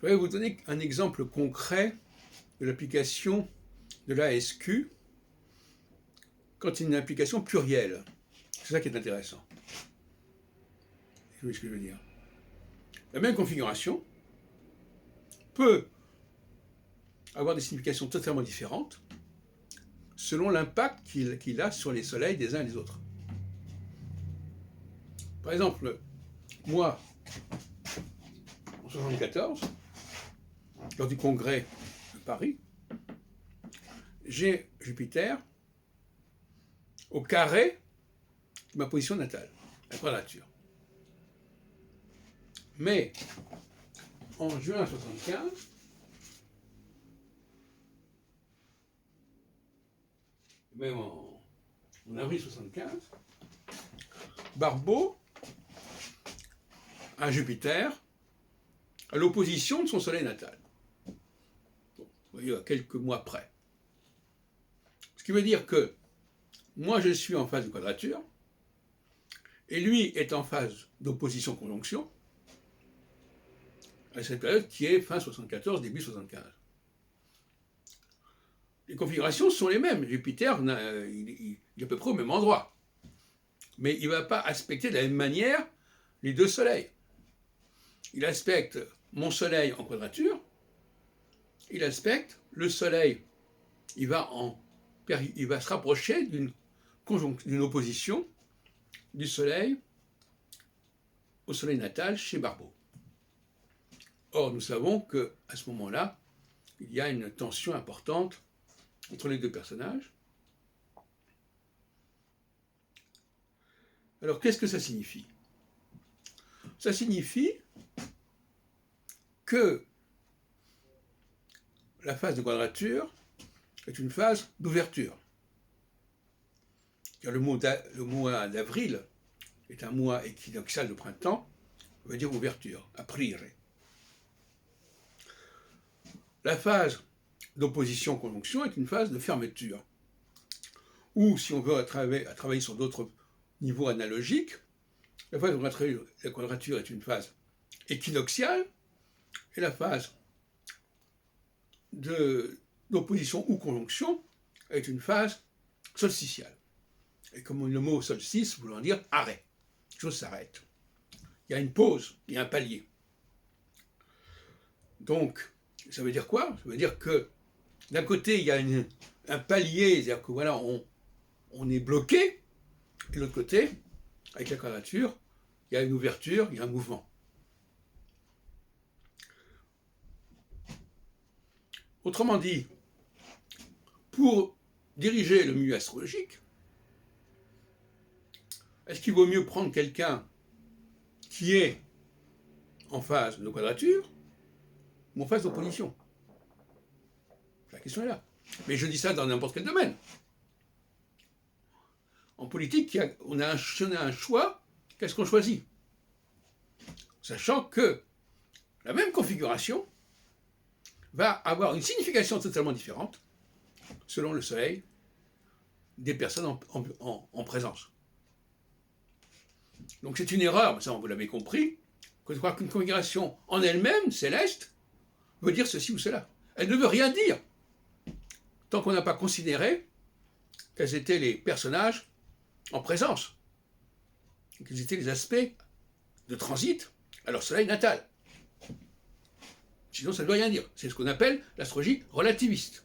Je vais vous donner un exemple concret de l'application de l'ASQ quand il y a une application plurielle. C'est ça qui est intéressant. Vous voyez ce que je veux dire? La même configuration peut avoir des significations totalement différentes selon l'impact qu'il a sur les soleils des uns et des autres. Par exemple, moi, en 1974, lors du congrès de Paris, j'ai Jupiter au carré de ma position natale, la quadrature. Mais en juin 1975, même en avril 1975, Barbeau a Jupiter à l'opposition de son soleil natal. Bon, vous voyez, à quelques mois près. Ce qui veut dire que moi je suis en phase de quadrature, et lui est en phase d'opposition-conjonction, à cette période qui est fin 74, début 75. Les configurations sont les mêmes. Jupiter, il est à peu près au même endroit. Mais il ne va pas aspecter de la même manière les deux soleils. Il aspecte mon soleil en quadrature, il aspecte le soleil, il va se rapprocher d'une opposition du soleil au soleil natal chez Barbeau. Or, nous savons qu'à ce moment-là, il y a une tension importante entre les deux personnages. Alors, qu'est-ce que ça signifie? Ça signifie que la phase de quadrature est une phase d'ouverture. Car le mois d'avril est un mois équinoxial de printemps, ça veut dire ouverture, aprire. La phase d'opposition-conjonction est une phase de fermeture. Ou, si on veut travailler sur d'autres niveaux analogiques, la phase de la quadrature est une phase équinoxiale, et la phase d'opposition ou conjonction est une phase solsticiale. Et comme le mot solstice voulant dire arrêt, quelque chose s'arrête. Il y a une pause, il y a un palier. Donc, ça veut dire quoi? Ça veut dire que d'un côté, il y a un palier, c'est-à-dire que voilà, on est bloqué, et de l'autre côté, avec la quadrature, il y a une ouverture, il y a un mouvement. Autrement dit, pour diriger le milieu astrologique, est-ce qu'il vaut mieux prendre quelqu'un qui est en phase de quadrature ou en phase d'opposition? La question est là. Mais je dis ça dans n'importe quel domaine. En politique, si on a un choix, qu'est-ce qu'on choisit? Sachant que la même configuration va avoir une signification totalement différente selon le soleil des personnes en présence. Donc c'est une erreur, mais ça vous l'avez compris, que de croire qu'une configuration en elle-même, céleste, veut dire ceci ou cela. Elle ne veut rien dire, tant qu'on n'a pas considéré quels étaient les personnages en présence, quels étaient les aspects de transit à leur soleil natal. Sinon, ça ne veut rien dire. C'est ce qu'on appelle l'astrologie relativiste.